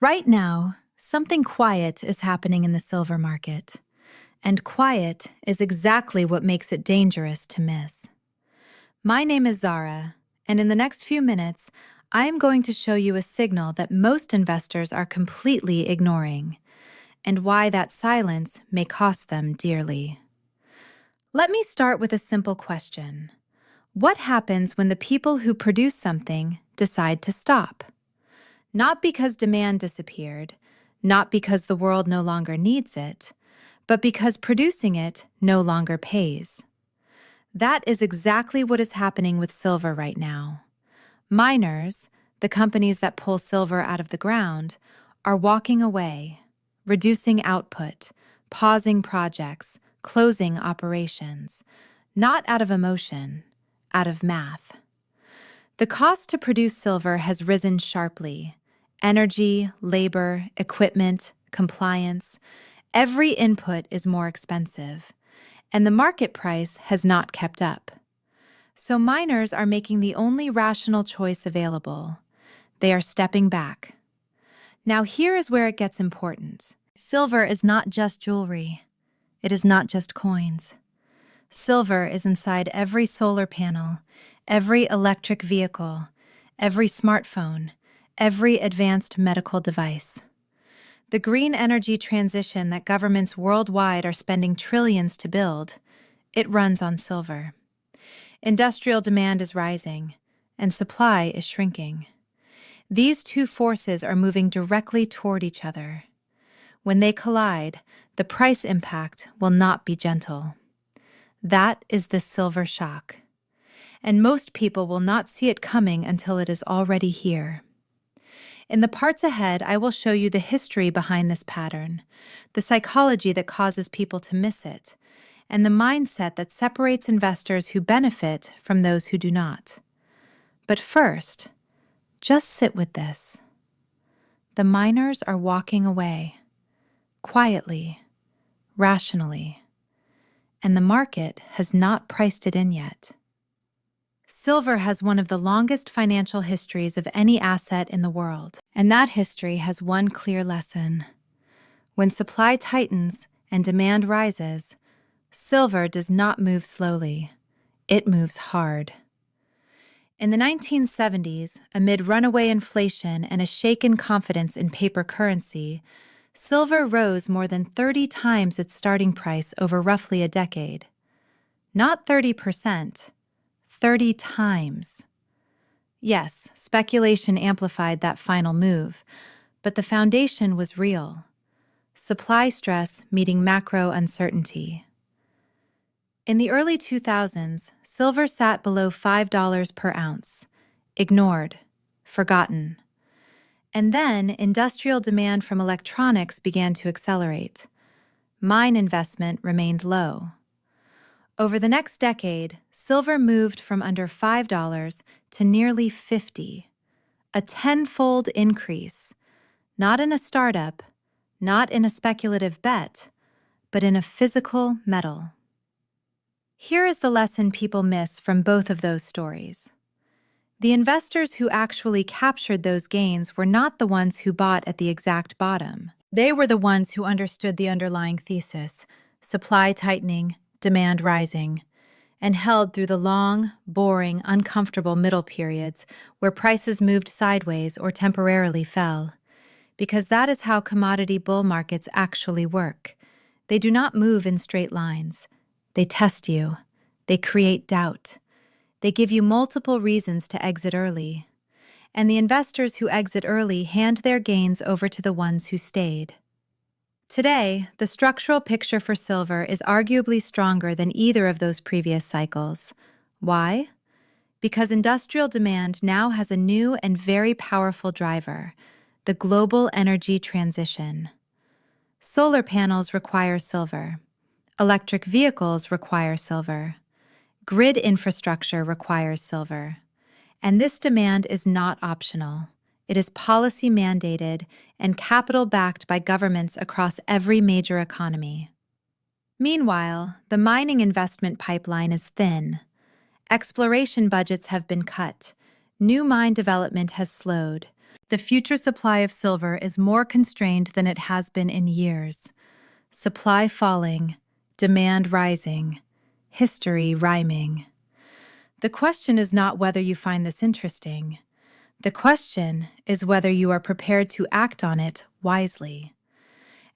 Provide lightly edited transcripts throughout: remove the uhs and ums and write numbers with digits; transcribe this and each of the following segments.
Right now, something quiet is happening in the silver market. And quiet is exactly what makes it dangerous to miss. My name is Zara, and in the next few minutes, I am going to show you a signal that most investors are completely ignoring, and why that silence may cost them dearly. Let me start with a simple question. What happens when the people who produce something decide to stop? Not because demand disappeared, not because the world no longer needs it, but because producing it no longer pays. That is exactly what is happening with silver right now. Miners, the companies that pull silver out of the ground, are walking away, reducing output, pausing projects, closing operations, not out of emotion, out of math. The cost to produce silver has risen sharply. Energy, labor, equipment, compliance, every input is more expensive, and the market price has not kept up. So miners are making the only rational choice available. They are stepping back. Now here is where it gets important. Silver is not just jewelry. It is not just coins. Silver is inside every solar panel, every electric vehicle, every smartphone, every advanced medical device. The green energy transition that governments worldwide are spending trillions to build, it runs on silver. Industrial demand is rising, and supply is shrinking. These two forces are moving directly toward each other. When they collide, the price impact will not be gentle. That is the silver shock. And most people will not see it coming until it is already here. In the parts ahead, I will show you the history behind this pattern, the psychology that causes people to miss it, and the mindset that separates investors who benefit from those who do not. But first, just sit with this. The miners are walking away, quietly, rationally, and the market has not priced it in yet. Silver has one of the longest financial histories of any asset in the world, and that history has one clear lesson. When supply tightens and demand rises, silver does not move slowly. It moves hard. In the 1970s, amid runaway inflation and a shaken confidence in paper currency, silver rose more than 30 times its starting price over roughly a decade. Not 30%. 30 times. Yes, speculation amplified that final move, but the foundation was real. Supply stress meeting macro uncertainty. In the early 2000s, silver sat below $5 per ounce, ignored, forgotten. And then industrial demand from electronics began to accelerate. Mine investment remained low. Over the next decade, silver moved from under $5 to nearly $50, a tenfold increase, not in a startup, not in a speculative bet, but in a physical metal. Here is the lesson people miss from both of those stories. The investors who actually captured those gains were not the ones who bought at the exact bottom. They were the ones who understood the underlying thesis, supply tightening, demand rising, and held through the long, boring, uncomfortable middle periods where prices moved sideways or temporarily fell. Because that is how commodity bull markets actually work. They do not move in straight lines. They test you. They create doubt. They give you multiple reasons to exit early. And the investors who exit early hand their gains over to the ones who stayed. Today, the structural picture for silver is arguably stronger than either of those previous cycles. Why? Because industrial demand now has a new and very powerful driver, the global energy transition. Solar panels require silver. Electric vehicles require silver. Grid infrastructure requires silver. And this demand is not optional. It is policy mandated and capital backed by governments across every major economy. Meanwhile, the mining investment pipeline is thin. Exploration budgets have been cut. New mine development has slowed. The future supply of silver is more constrained than it has been in years. Supply falling, demand rising, history rhyming. The question is not whether you find this interesting. The question is whether you are prepared to act on it wisely.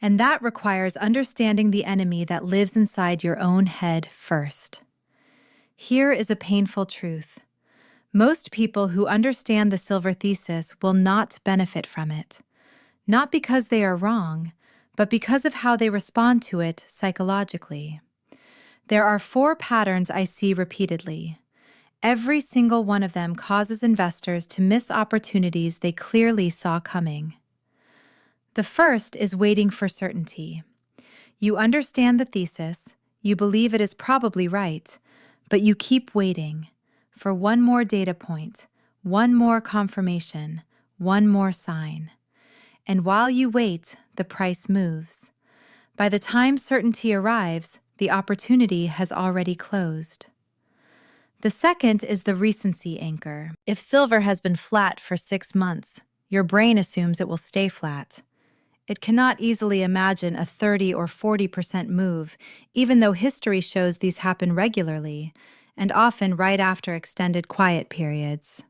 And that requires understanding the enemy that lives inside your own head first. Here is a painful truth. Most people who understand the silver thesis will not benefit from it, not because they are wrong, but because of how they respond to it psychologically. There are 4 patterns I see repeatedly. Every single one of them causes investors to miss opportunities they clearly saw coming. The first is waiting for certainty. You understand the thesis, you believe it is probably right, but you keep waiting for one more data point, one more confirmation, one more sign. And while you wait, the price moves. By the time certainty arrives, the opportunity has already closed. The second is the recency anchor. If silver has been flat for 6 months, your brain assumes it will stay flat. It cannot easily imagine a 30 or 40% move, even though history shows these happen regularly, and often right after extended quiet periods.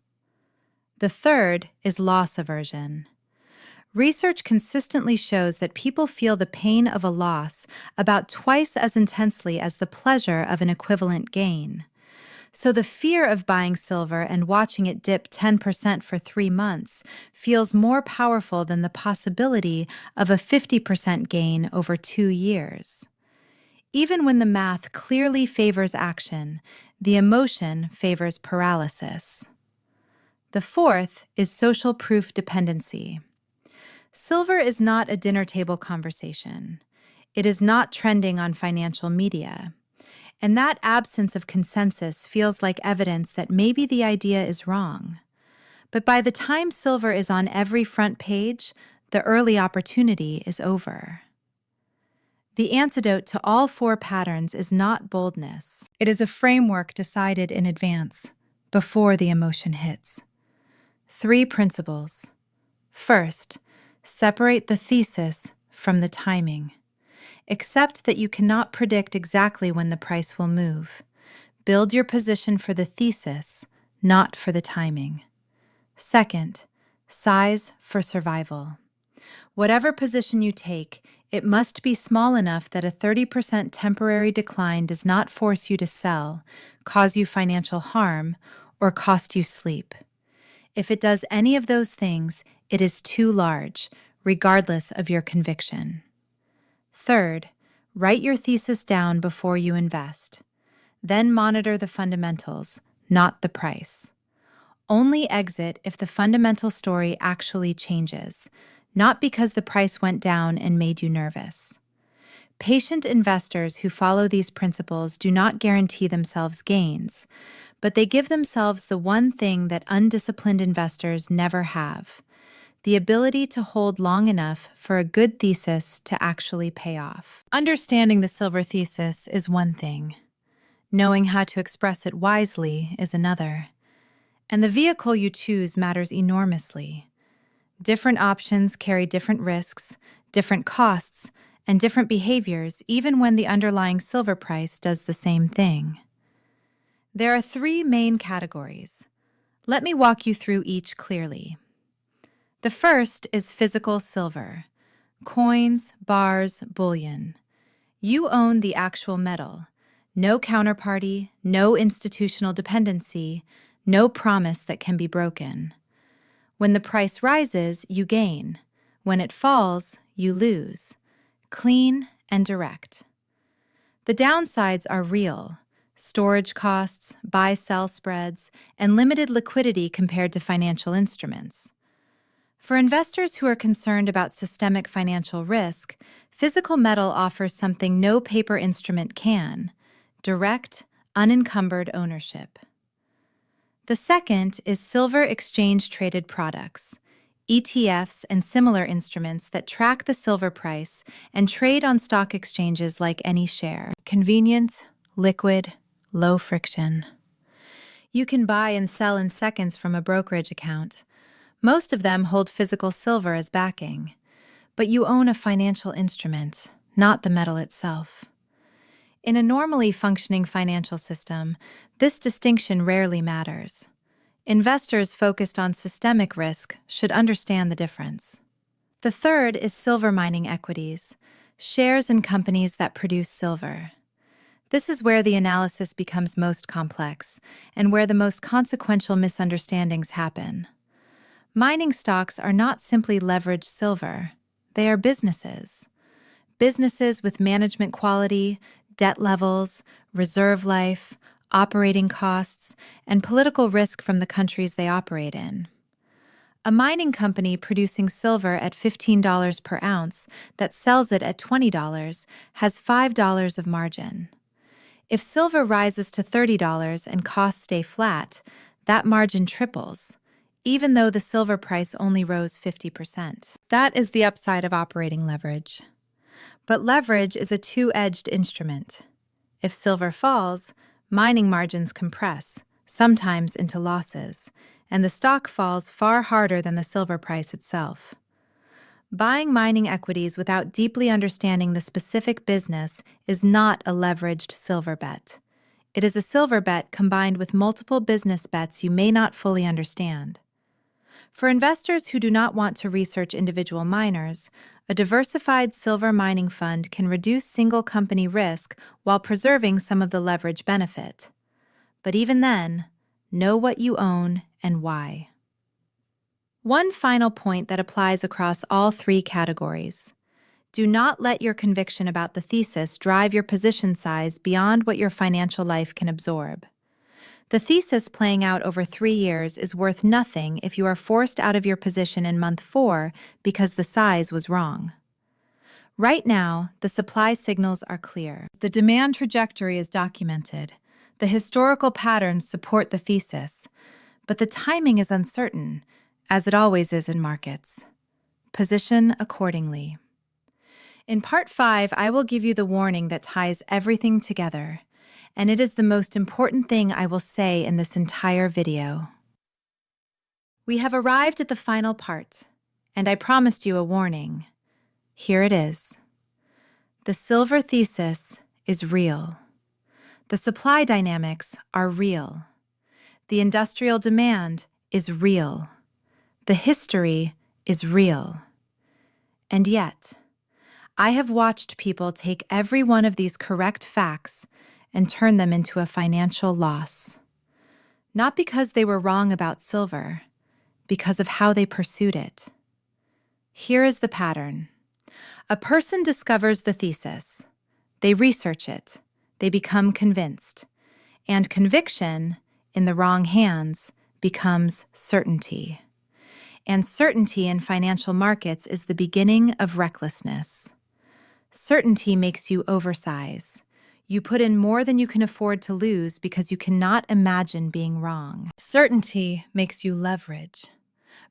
The third is loss aversion. Research consistently shows that people feel the pain of a loss about twice as intensely as the pleasure of an equivalent gain. So the fear of buying silver and watching it dip 10% for 3 months feels more powerful than the possibility of a 50% gain over 2 years. Even when the math clearly favors action, the emotion favors paralysis. The fourth is social proof dependency. Silver is not a dinner table conversation. It is not trending on financial media. And that absence of consensus feels like evidence that maybe the idea is wrong. But by the time silver is on every front page, the early opportunity is over. The antidote to all 4 patterns is not boldness. It is a framework decided in advance, before the emotion hits. 3 principles. First, separate the thesis from the timing. Accept that you cannot predict exactly when the price will move. Build your position for the thesis, not for the timing. Second, size for survival. Whatever position you take, it must be small enough that a 30% temporary decline does not force you to sell, cause you financial harm, or cost you sleep. If it does any of those things, it is too large, regardless of your conviction. Third, write your thesis down before you invest. Then monitor the fundamentals, not the price. Only exit if the fundamental story actually changes, not because the price went down and made you nervous. Patient investors who follow these principles do not guarantee themselves gains, but they give themselves the one thing that undisciplined investors never have: the ability to hold long enough for a good thesis to actually pay off. Understanding the silver thesis is one thing. Knowing how to express it wisely is another. And the vehicle you choose matters enormously. Different options carry different risks, different costs, and different behaviors, even when the underlying silver price does the same thing. There are 3 main categories. Let me walk you through each clearly. The first is physical silver: coins, bars, bullion. You own the actual metal. No counterparty, no institutional dependency, no promise that can be broken. When the price rises, you gain. When it falls, you lose. Clean and direct. The downsides are real: storage costs, buy-sell spreads, and limited liquidity compared to financial instruments. For investors who are concerned about systemic financial risk, physical metal offers something no paper instrument can: direct, unencumbered ownership. The second is silver exchange-traded products, ETFs and similar instruments that track the silver price and trade on stock exchanges like any share. Convenient, liquid, low friction. You can buy and sell in seconds from a brokerage account. Most of them hold physical silver as backing, but you own a financial instrument, not the metal itself. In a normally functioning financial system, this distinction rarely matters. Investors focused on systemic risk should understand the difference. The third is silver mining equities, shares in companies that produce silver. This is where the analysis becomes most complex and where the most consequential misunderstandings happen. Mining stocks are not simply leveraged silver, they are businesses. Businesses with management quality, debt levels, reserve life, operating costs, and political risk from the countries they operate in. A mining company producing silver at $15 per ounce that sells it at $20 has $5 of margin. If silver rises to $30 and costs stay flat, that margin triples, even though the silver price only rose 50%. That is the upside of operating leverage. But leverage is a two-edged instrument. If silver falls, mining margins compress, sometimes into losses, and the stock falls far harder than the silver price itself. Buying mining equities without deeply understanding the specific business is not a leveraged silver bet. It is a silver bet combined with multiple business bets you may not fully understand. For investors who do not want to research individual miners, a diversified silver mining fund can reduce single company risk while preserving some of the leverage benefit. But even then, know what you own and why. One final point that applies across all three categories. Do not let your conviction about the thesis drive your position size beyond what your financial life can absorb. The thesis playing out over 3 years is worth nothing if you are forced out of your position in month 4 because the size was wrong. Right now, the supply signals are clear. The demand trajectory is documented. The historical patterns support the thesis, but the timing is uncertain, as it always is in markets. Position accordingly. In Part 5, I will give you the warning that ties everything together, and it is the most important thing I will say in this entire video. We have arrived at the final part, and I promised you a warning. Here it is. The silver thesis is real. The supply dynamics are real. The industrial demand is real. The history is real. And yet, I have watched people take every one of these correct facts and turn them into a financial loss. Not because they were wrong about silver, because of how they pursued it. Here is the pattern. A person discovers the thesis. They research it. They become convinced. And conviction, in the wrong hands, becomes certainty. And certainty in financial markets is the beginning of recklessness. Certainty makes you oversize. You put in more than you can afford to lose because you cannot imagine being wrong. Certainty makes you leverage,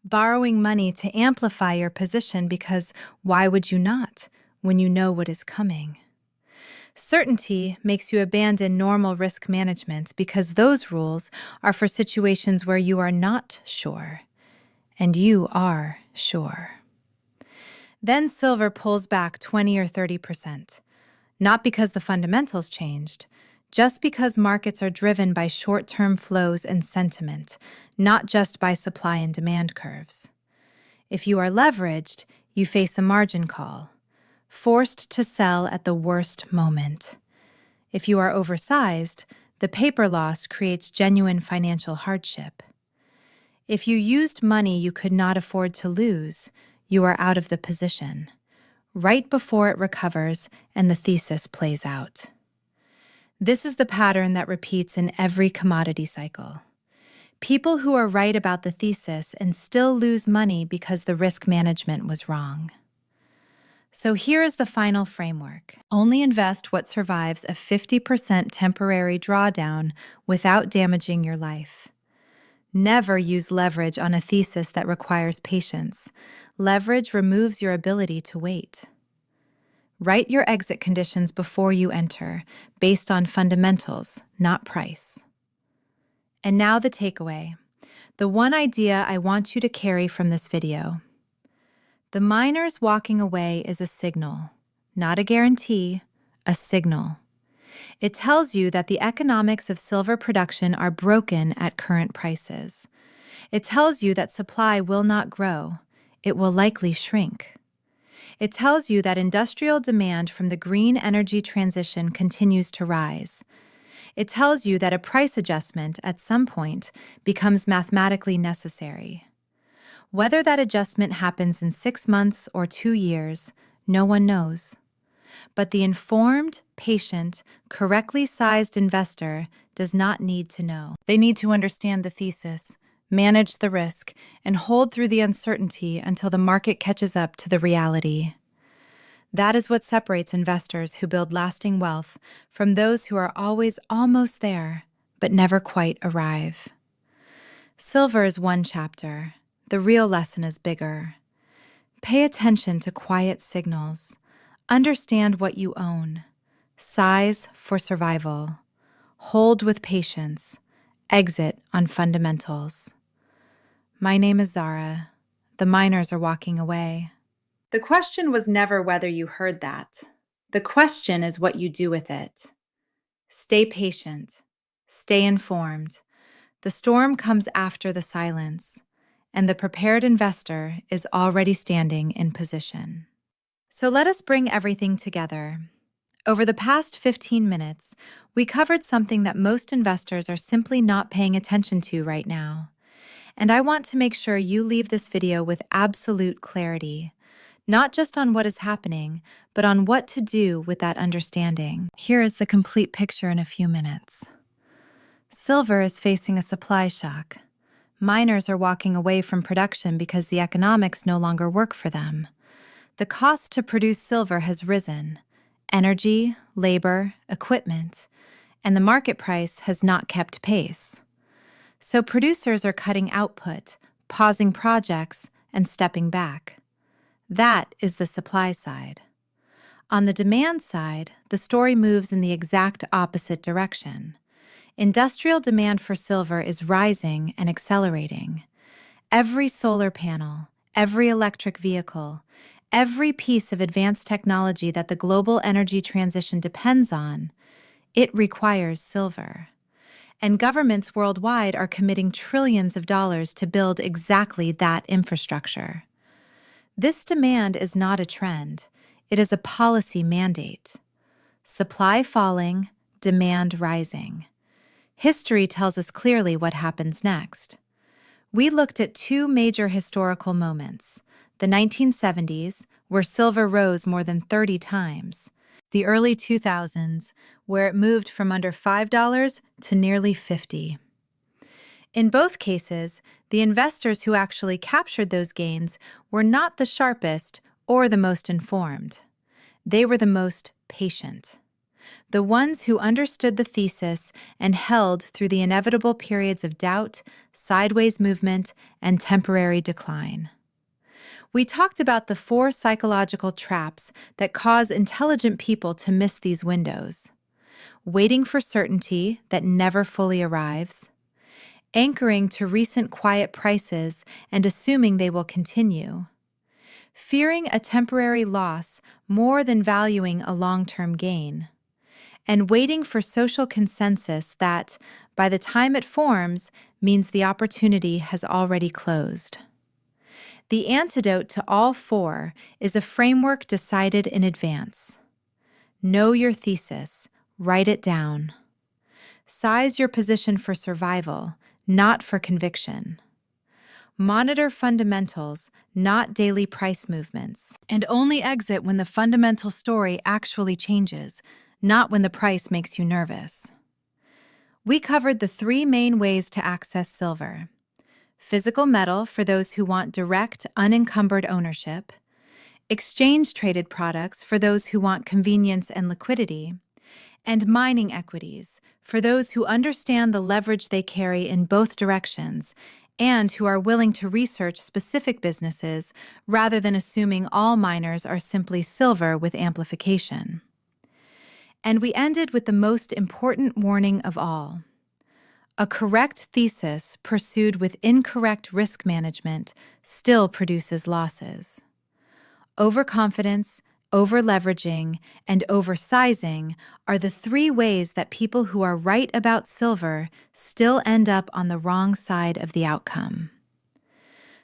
borrowing money to amplify your position because why would you not when you know what is coming? Certainty makes you abandon normal risk management because those rules are for situations where you are not sure, and you are sure. Then silver pulls back 20 or 30%, not because the fundamentals changed, just because markets are driven by short-term flows and sentiment, not just by supply and demand curves. If you are leveraged, you face a margin call, forced to sell at the worst moment. If you are oversized, the paper loss creates genuine financial hardship. If you used money you could not afford to lose, you are out of the position, right before it recovers and the thesis plays out. This is the pattern that repeats in every commodity cycle. People who are right about the thesis and still lose money because the risk management was wrong. So here is the final framework. Only invest what survives a 50% temporary drawdown without damaging your life. Never use leverage on a thesis that requires patience. Leverage removes your ability to wait. Write your exit conditions before you enter, based on fundamentals, not price. And now the takeaway. The one idea I want you to carry from this video. The miners walking away is a signal, not a guarantee, a signal. It tells you that the economics of silver production are broken at current prices. It tells you that supply will not grow. It will likely shrink. It tells you that industrial demand from the green energy transition continues to rise. It tells you that a price adjustment at some point becomes mathematically necessary. Whether that adjustment happens in 6 months or 2 years, no one knows. But the informed, patient, correctly sized investor does not need to know. They need to understand the thesis, manage the risk, and hold through the uncertainty until the market catches up to the reality. That is what separates investors who build lasting wealth from those who are always almost there, but never quite arrive. Silver is one chapter. The real lesson is bigger. Pay attention to quiet signals. Understand what you own. Size for survival. Hold with patience. Exit on fundamentals. My name is Zara. The miners are walking away. The question was never whether you heard that. The question is what you do with it. Stay patient. Stay informed. The storm comes after the silence, and the prepared investor is already standing in position. So let us bring everything together. Over the past 15 minutes, we covered something that most investors are simply not paying attention to right now. And I want to make sure you leave this video with absolute clarity, not just on what is happening, but on what to do with that understanding. Here is the complete picture in a few minutes. Silver is facing a supply shock. Miners are walking away from production because the economics no longer work for them. The cost to produce silver has risen. Energy, labor, equipment, and the market price has not kept pace. So producers are cutting output, pausing projects, and stepping back. That is the supply side. On the demand side, the story moves in the exact opposite direction. Industrial demand for silver is rising and accelerating. Every solar panel, every electric vehicle, every piece of advanced technology that the global energy transition depends on, it requires silver. And governments worldwide are committing trillions of dollars to build exactly that infrastructure. This demand is not a trend. It is a policy mandate. Supply falling, demand rising. History tells us clearly what happens next. We looked at two major historical moments: the 1970s, where silver rose more than 30 times, the early 2000s, where it moved from under $5 to nearly $50. In both cases, the investors who actually captured those gains were not the sharpest or the most informed. They were the most patient. The ones who understood the thesis and held through the inevitable periods of doubt, sideways movement, and temporary decline. We talked about the 4 psychological traps that cause intelligent people to miss these windows: waiting for certainty that never fully arrives, anchoring to recent quiet prices and assuming they will continue, fearing a temporary loss more than valuing a long-term gain, and waiting for social consensus that, by the time it forms, means the opportunity has already closed. The antidote to all 4 is a framework decided in advance. Know your thesis, write it down. Size your position for survival, not for conviction. Monitor fundamentals, not daily price movements. And only exit when the fundamental story actually changes, not when the price makes you nervous. We covered the 3 main ways to access silver: physical metal for those who want direct, unencumbered ownership, exchange-traded products for those who want convenience and liquidity, and mining equities for those who understand the leverage they carry in both directions and who are willing to research specific businesses rather than assuming all miners are simply silver with amplification. And we ended with the most important warning of all. A correct thesis pursued with incorrect risk management still produces losses. Overconfidence, overleveraging, and oversizing are the three ways that people who are right about silver still end up on the wrong side of the outcome.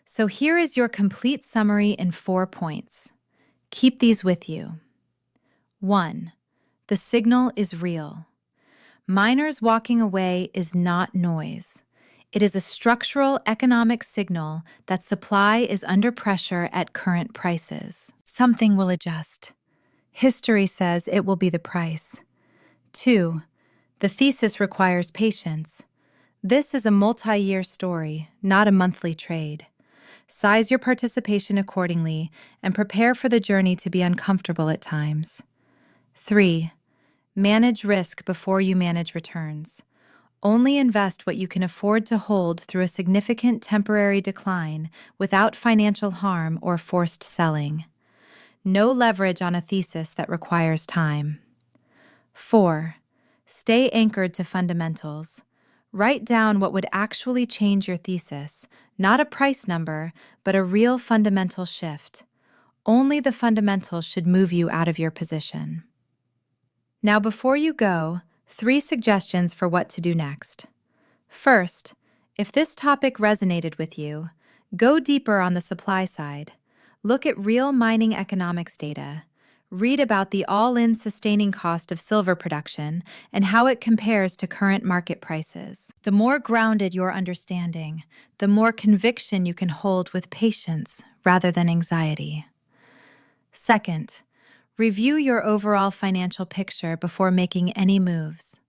So here is your complete summary in 4 points. Keep these with you. 1. The signal is real. Miners walking away is not noise. It is a structural economic signal that supply is under pressure at current prices. Something will adjust. History says it will be the price. 2. The thesis requires patience. This is a multi-year story, not a monthly trade. Size your participation accordingly and prepare for the journey to be uncomfortable at times. 3. Manage risk before you manage returns. Only invest what you can afford to hold through a significant temporary decline without financial harm or forced selling. No leverage on a thesis that requires time. 4. Stay anchored to fundamentals. Write down what would actually change your thesis, not a price number, but a real fundamental shift. Only the fundamentals should move you out of your position. Now, before you go, 3 suggestions for what to do next. First, if this topic resonated with you, go deeper on the supply side. Look at real mining economics data. Read about the all-in sustaining cost of silver production and how it compares to current market prices. The more grounded your understanding, the more conviction you can hold with patience rather than anxiety. Second, review your overall financial picture before making any moves.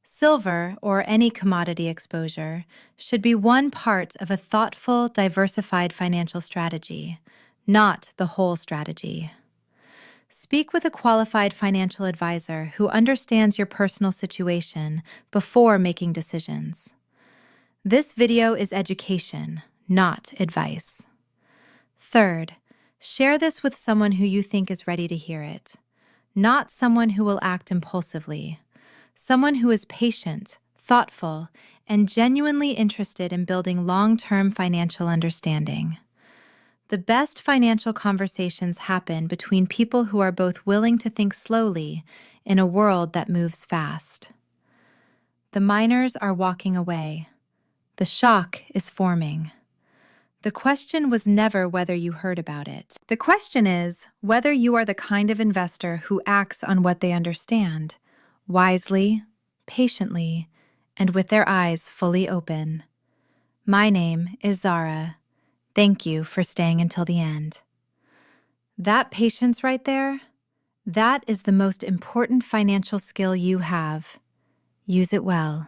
Silver, or any commodity exposure, should be one part of a thoughtful, diversified financial strategy, not the whole strategy. Speak with a qualified financial advisor who understands your personal situation before making decisions. This video is education, not advice. Third, share this with someone who you think is ready to hear it, not someone who will act impulsively. Someone who is patient, thoughtful, and genuinely interested in building long-term financial understanding. The best financial conversations happen between people who are both willing to think slowly in a world that moves fast. The miners are walking away. The shock is forming. The question was never whether you heard about it. The question is whether you are the kind of investor who acts on what they understand, wisely, patiently, and with their eyes fully open. My name is Zara. Thank you for staying until the end. That patience right there, that is the most important financial skill you have. Use it well.